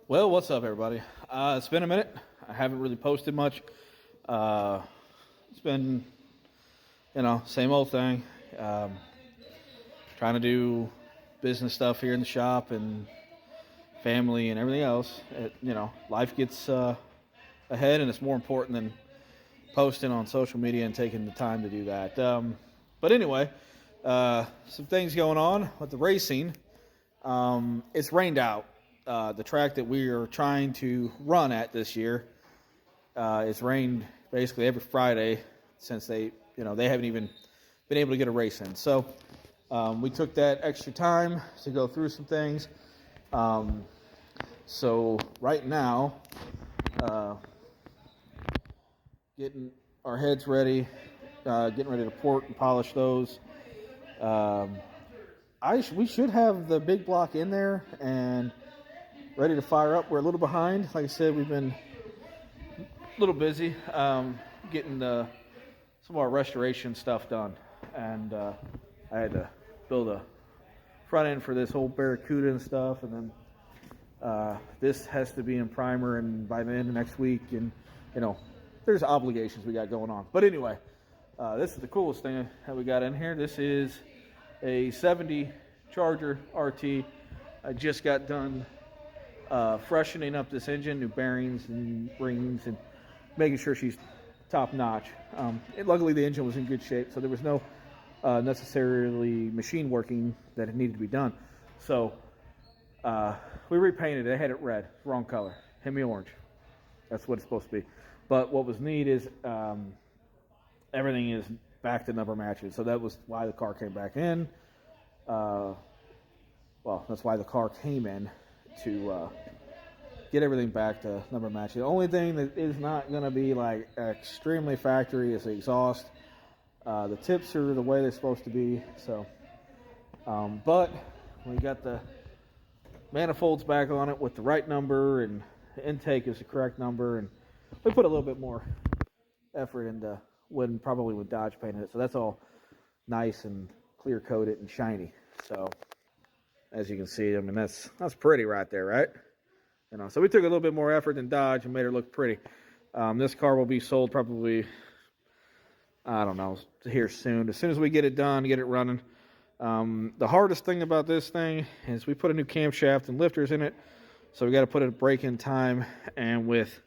Well, what's up, everybody? It's been a minute. I haven't really posted much. It's been, same old thing. Um, Trying to do business stuff here in the shop and family and everything else. Life gets ahead, and it's more important than posting on social media and taking the time to do that. But anyway, some things going on with the racing. It's rained out. The track that we are trying to run at this year, it's rained basically every Friday since they haven't even been able to get a race in. So we took that extra time to go through some things. So right now, getting our heads ready, getting ready to port and polish those. We should have the big block in there and ready to fire up. We're a little behind. Like I said, we've been a little busy getting some of our restoration stuff done. And I had to build a front end for this whole Barracuda and stuff. And then this has to be in primer and by the end of next week. And, there's obligations we got going on. But anyway, this is the coolest thing that we got in here. This is a 70 Charger RT. I just got done freshening up this engine, new bearings and rings, and making sure she's top notch. Luckily, the engine was in good shape, so there was no necessarily machine working that it needed to be done. So we repainted it. I had it red, wrong color. Hit me orange. That's what it's supposed to be. But what was neat is everything is back to number matches. So that was why the car came back in. That's why the car came in, to get everything back to number matching. The only thing that is not going to be like extremely factory is the exhaust. The tips are the way they're supposed to be. So, but we got the manifolds back on it with the right number, and the intake is the correct number, and we put a little bit more effort into probably with Dodge painted it. So that's all nice and clear coated and shiny. So as you can see, I mean, that's pretty right there, right? So we took a little bit more effort than Dodge and made her look pretty. This car will be sold probably, I don't know, here soon. As soon as we get it done, get it running. The hardest thing about this thing is we put a new camshaft and lifters in it, so we got to put a brake in time. And with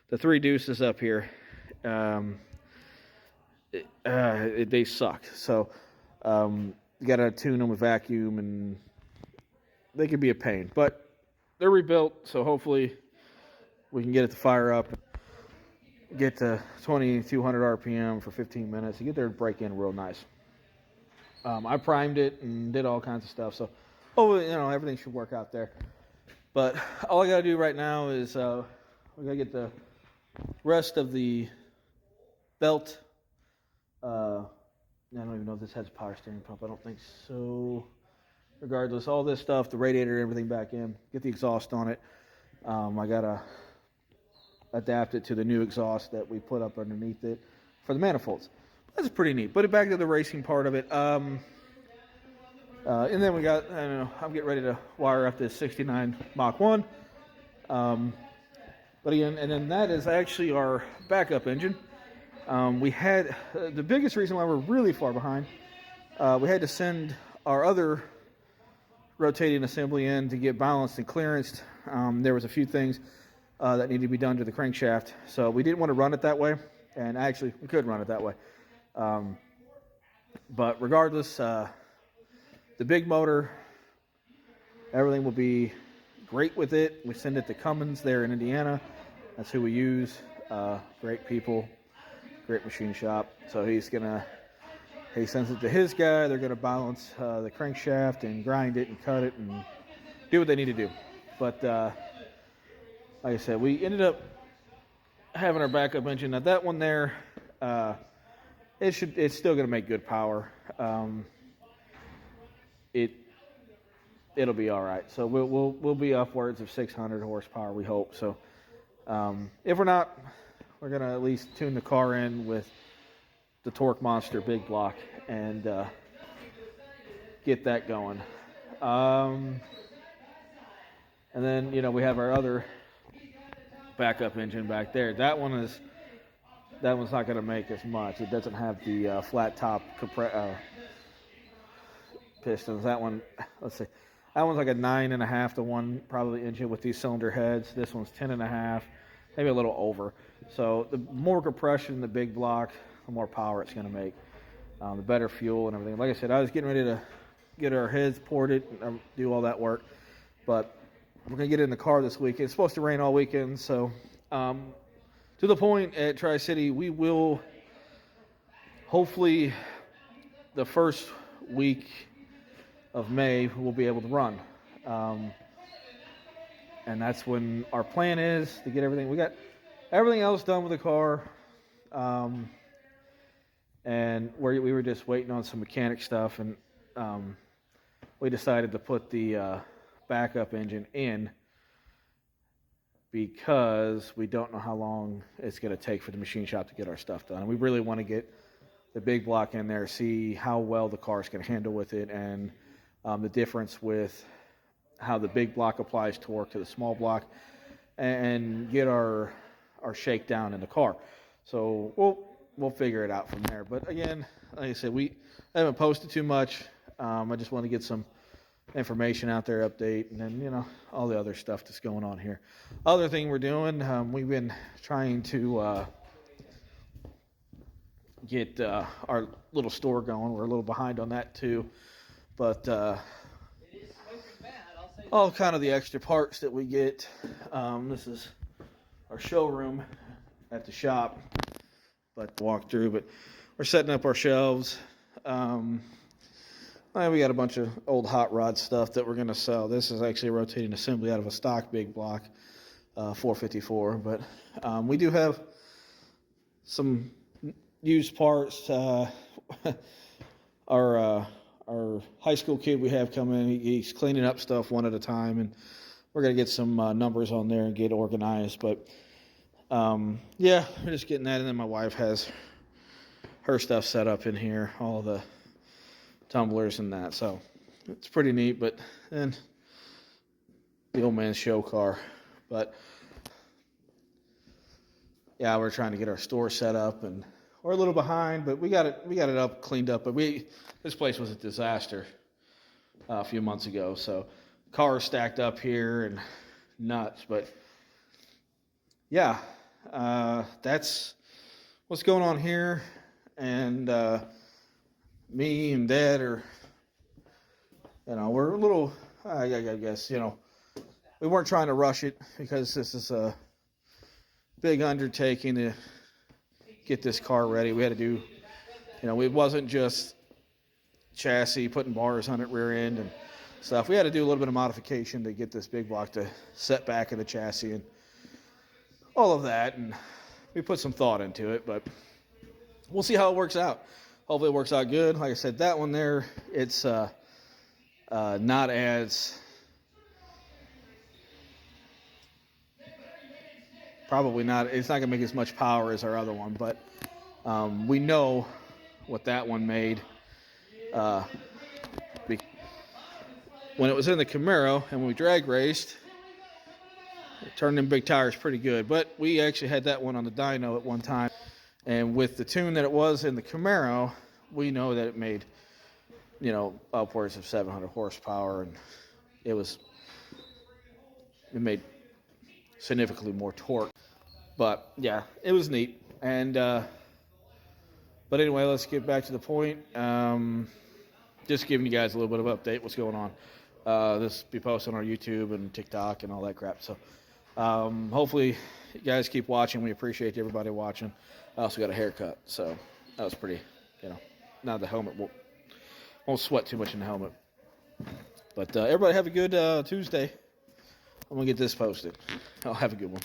the 3 deuces up here, they suck. So you got to tune them with vacuum, and they could be a pain. But they're rebuilt, so hopefully we can get it to fire up, get to 2,200 RPM for 15 minutes, and get there and break in real nice. I primed it and did all kinds of stuff, so everything should work out there. But all I got to do right now is we got to get the rest of the belt. I don't even know if this has a power steering pump. I don't think so. Regardless, all this stuff, the radiator, everything back in, get the exhaust on it. I got to adapt it to the new exhaust that we put up underneath it for the manifolds. That's pretty neat. But back to the racing part of it. And then we got, I'm getting ready to wire up this 69 Mach 1. But again, and then that is actually our backup engine. We had, the biggest reason why we're really far behind, we had to send our other rotating assembly in to get balanced and clearanced. There was a few things that needed to be done to the crankshaft, so we didn't want to run it that way, and actually we could run it that way. But regardless, the big motor, everything will be great with it. We send it to Cummins there in Indiana. That's who we use. Great people, great machine shop. So he sends it to his guy. They're going to balance the crankshaft and grind it and cut it and do what they need to do. But like I said, we ended up having our backup engine. Now that one there, it's still going to make good power. It'll be all right. So we'll be upwards of 600 horsepower, we hope. So if we're not, we're going to at least tune the car in with the Torque Monster big block and get that going. And then, you know, we have our other backup engine back there. That one's not going to make as much. It doesn't have the flat top pistons. That one, let's see, that one's like a 9.5 to 1 probably engine with these cylinder heads. This one's 10.5, maybe a little over. So the more compression in the big block, the more power it's going to make. The better fuel and everything. Like I said, I was getting ready to get our heads ported and do all that work, but we're going to get it in the car this weekend. It's supposed to rain all weekend, so to the point at Tri-City, we will hopefully the first week of May we'll be able to run, and that's when our plan is to get everything. We got everything else done with the car, and we were just waiting on some mechanic stuff, and we decided to put the backup engine in because we don't know how long it's going to take for the machine shop to get our stuff done. And we really want to get the big block in there, see how well the car's going to handle with it, and the difference with how the big block applies torque to the small block, and get our shakedown in the car. So we'll figure it out from there. But again, like I said, I haven't posted too much. I just want to get some information out there, update, and then, you know, all the other stuff that's going on here. Other thing we're doing, we've been trying to get our little store going. We're a little behind on that too, but all kind of the extra parts that we get. This is our showroom at the shop, but walk through. But we're setting up our shelves. We got a bunch of old hot rod stuff that we're going to sell. This is actually a rotating assembly out of a stock big block 454, but we do have some used parts. Our high school kid we have coming, he's cleaning up stuff one at a time, and we're going to get some numbers on there and get organized. But yeah, we're just getting that, and then my wife has her stuff set up in here, all the tumblers and that, so it's pretty neat. But then the old man's show car. But yeah, we're trying to get our store set up, and we're a little behind, but we got it up, cleaned up. But this place was a disaster a few months ago, so cars stacked up here and nuts. But yeah, that's what's going on here. And me and Dad are, you know, we're a little, I guess, you know, we weren't trying to rush it because this is a big undertaking to get this car ready. We had to do, you know, it wasn't just chassis, putting bars on it, rear end and stuff. We had to do a little bit of modification to get this big block to set back in the chassis and all of that. And we put some thought into it, but we'll see how it works out. Hopefully it works out good. Like I said, that one there, it's not as, probably not, it's not going to make as much power as our other one, but we know what that one made when it was in the Camaro, and when we drag raced, it turned them big tires pretty good. But we actually had that one on the dyno at one time. And with the tune that it was in the Camaro, we know that it made, you know, upwards of 700 horsepower, and it made significantly more torque. But yeah, it was neat. And but anyway, let's get back to the point. Just giving you guys a little bit of update what's going on. This will be posted on our YouTube and TikTok and all that crap. So hopefully you guys keep watching. We appreciate everybody watching. I also got a haircut, so that was pretty, you know, now the helmet won't sweat too much in the helmet. But everybody have a good Tuesday. I'm going to get this posted. I'll have a good one.